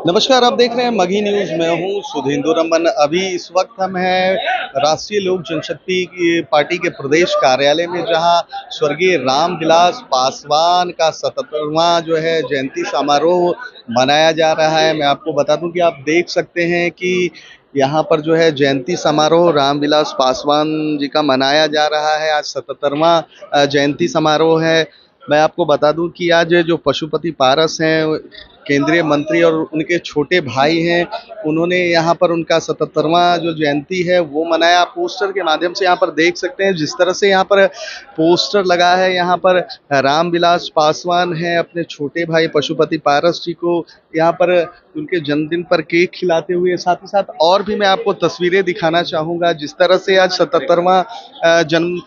नमस्कार, आप देख रहे हैं मगही न्यूज़। मैं हूँ सुधींदु रमन। अभी इस वक्त हम हैं राष्ट्रीय लोक जनशक्ति की पार्टी के प्रदेश कार्यालय में, जहाँ स्वर्गीय रामविलास पासवान का 77वां जो है जयंती समारोह मनाया जा रहा है। मैं आपको बता दूं कि आप देख सकते हैं कि यहाँ पर जो है जयंती समारोह रामविलास पासवान जी का मनाया जा रहा है। आज 77वां जयंती समारोह है। मैं आपको बता दूं कि आज जो पशुपति पारस हैं, केंद्रीय मंत्री, और उनके छोटे भाई हैं, उन्होंने यहाँ पर उनका 77वां जो जयंती है वो मनाया। पोस्टर के माध्यम से यहाँ पर देख सकते हैं जिस तरह से यहाँ पर पोस्टर लगा है। यहाँ पर रामविलास पासवान हैं अपने छोटे भाई पशुपति पारस जी को यहाँ पर उनके जन्मदिन पर केक खिलाते हुए। साथ ही साथ और भी मैं आपको तस्वीरें दिखाना चाहूँगा। जिस तरह से आज 77वां जन्म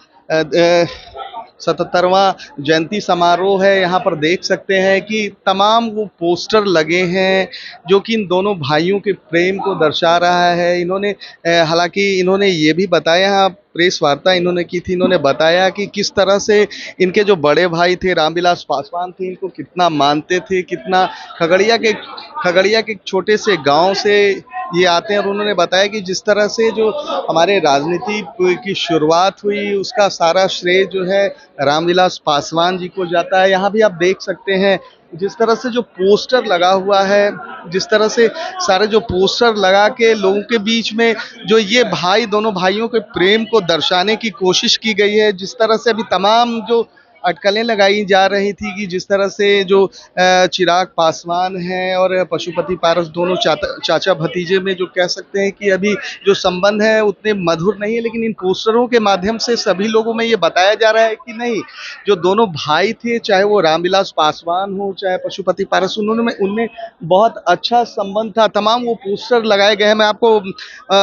77वां जयंती समारोह है, यहाँ पर देख सकते हैं कि तमाम वो पोस्टर लगे हैं जो कि इन दोनों भाइयों के प्रेम को दर्शा रहा है। इन्होंने हालांकि इन्होंने ये भी बताया, प्रेस वार्ता इन्होंने की थी, इन्होंने बताया कि किस तरह से इनके जो बड़े भाई थे रामविलास पासवान थे, इनको कितना मानते थे, कितना खगड़िया के एक छोटे से गांव से ये आते हैं। और उन्होंने बताया कि जिस तरह से जो हमारे राजनीति की शुरुआत हुई, उसका सारा श्रेय जो है रामविलास पासवान जी को जाता है। यहाँ भी आप देख सकते हैं जिस तरह से जो पोस्टर लगा हुआ है, जिस तरह से सारे जो पोस्टर लगा के लोगों के बीच में जो ये भाई, दोनों भाइयों के प्रेम को दर्शाने की कोशिश की गई है। जिस तरह से अभी तमाम जो अटकलें लगाई जा रही थी कि जिस तरह से जो चिराग पासवान हैं और पशुपति पारस, दोनों चाचा भतीजे में जो कह सकते हैं कि अभी जो संबंध है उतने मधुर नहीं है, लेकिन इन पोस्टरों के माध्यम से सभी लोगों में ये बताया जा रहा है कि नहीं, जो दोनों भाई थे, चाहे वो रामविलास पासवान हो चाहे पशुपति पारस, उनमें बहुत अच्छा संबंध था। तमाम वो पोस्टर लगाए गए हैं। मैं आपको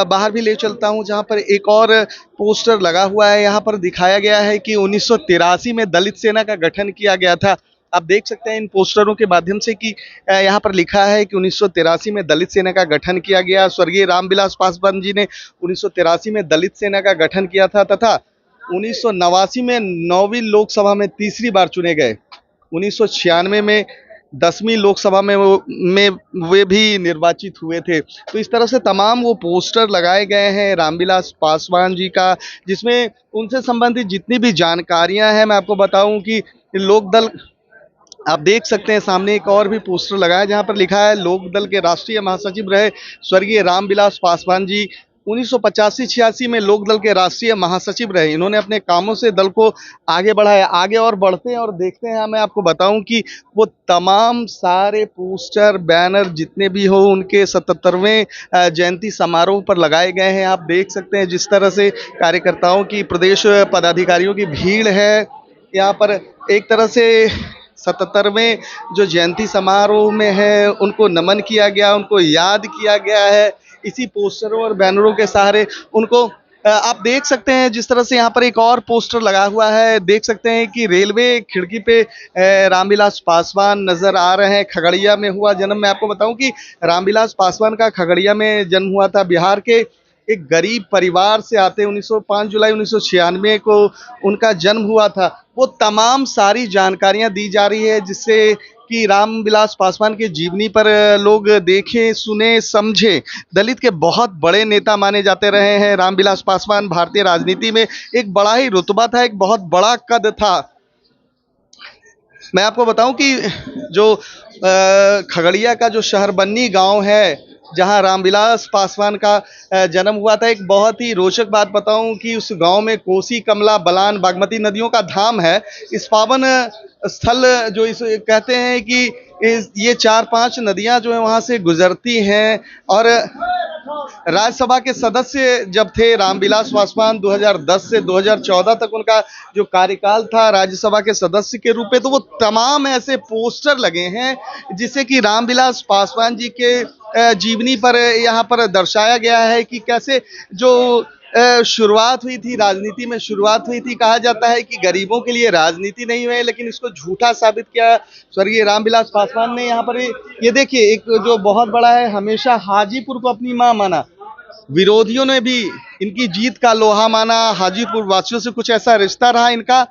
बाहर भी ले चलता हूँ जहाँ पर एक और पोस्टर लगा हुआ है। यहाँ पर दिखाया गया है कि 1983 में दलित सेना का गठन किया गया था। आप देख सकते हैं इन पोस्टरों के माध्यम से कि यहाँ पर लिखा है कि 1983 में दलित सेना का गठन किया गया। स्वर्गीय रामविलास पासवान जी ने 1983 में दलित सेना का गठन किया था तथा 1989 में 9वीं लोकसभा में तीसरी बार चुने गए। 1996 में 10वीं लोकसभा में वे भी निर्वाचित हुए थे। तो इस तरह से तमाम वो पोस्टर लगाए गए हैं रामविलास पासवान जी का, जिसमें उनसे संबंधित जितनी भी जानकारियां हैं। मैं आपको बताऊं कि लोकदल, आप देख सकते हैं सामने एक और भी पोस्टर लगा है जहां पर लिखा है लोकदल के राष्ट्रीय महासचिव रहे स्वर्गीय रामविलास पासवान जी। 1985-86 में लोकदल के राष्ट्रीय महासचिव रहे। इन्होंने अपने कामों से दल को आगे बढ़ाया। आगे और बढ़ते हैं और देखते हैं। मैं आपको बताऊं कि वो तमाम सारे पोस्टर, बैनर जितने भी हो उनके 77वें जयंती समारोह पर लगाए गए हैं। आप देख सकते हैं जिस तरह से कार्यकर्ताओं की, प्रदेश पदाधिकारियों की भीड़ है यहाँ पर। एक तरह से 77वें जो जयंती समारोह में है उनको नमन किया गया, उनको याद किया गया है इसी पोस्टरों और बैनरों के सहारे। उनको आप देख सकते हैं जिस तरह से यहाँ पर एक और पोस्टर लगा हुआ है। देख सकते हैं कि रेलवे खिड़की पे रामविलास पासवान नजर आ रहे हैं। खगड़िया में हुआ जन्म। मैं आपको बताऊं कि रामविलास पासवान का खगड़िया में जन्म हुआ था। बिहार के एक गरीब परिवार से आते 5 जुलाई 1996 को उनका जन्म हुआ था। वो तमाम सारी जानकारियां दी जा रही है जिससे कि रामविलास पासवान के जीवनी पर लोग देखें, सुने, समझें। दलित के बहुत बड़े नेता माने जाते रहे हैं रामविलास पासवान। भारतीय राजनीति में एक बड़ा ही रुतबा था, एक बहुत बड़ा कद था। मैं आपको बताऊं कि जो खगड़िया का जो शहरबन्नी गांव है जहां रामविलास पासवान का जन्म हुआ था, एक बहुत ही रोचक बात बताऊं कि उस गांव में कोसी, कमला, बलान, बागमती नदियों का धाम है। इस पावन स्थल जो इस कहते हैं कि ये 4-5 नदियां जो है वहां से गुजरती हैं। और राज्यसभा के सदस्य जब थे रामविलास पासवान, 2010 से 2014 तक उनका जो कार्यकाल था राज्यसभा के सदस्य के रूप में, तो वो तमाम ऐसे पोस्टर लगे हैं जिससे कि रामविलास पासवान जी के जीवनी पर यहाँ पर दर्शाया गया है कि कैसे जो शुरुआत हुई थी, राजनीति में शुरुआत हुई थी। कहा जाता है कि गरीबों के लिए राजनीति नहीं हुई, लेकिन इसको झूठा साबित किया स्वर्गीय रामविलास पासवान ने। यहाँ पर ये देखिए एक जो बहुत बड़ा है, हमेशा हाजीपुर को अपनी मां माना। विरोधियों ने भी इनकी जीत का लोहा माना। हाजीपुर वासियों से कुछ ऐसा रिश्ता रहा इनका।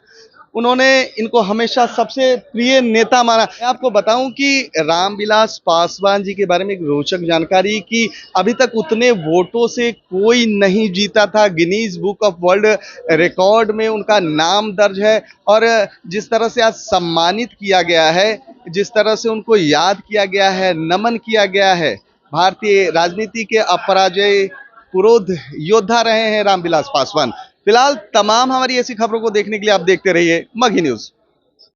उन्होंने इनको हमेशा सबसे प्रिय नेता माना। मैं आपको बताऊं कि रामविलास पासवान जी के बारे में एक रोचक जानकारी कि अभी तक उतने वोटों से कोई नहीं जीता था। Guinness book of world record में उनका नाम दर्ज है। और जिस तरह से आज सम्मानित किया गया है, जिस तरह से उनको याद किया गया है, नमन किया गया है, भारतीय राजनीति के अपराजय पुरोध योद्धा रहे हैं रामविलास पासवान। फिलहाल तमाम हमारी ऐसी खबरों को देखने के लिए आप देखते रहिए मगही न्यूज।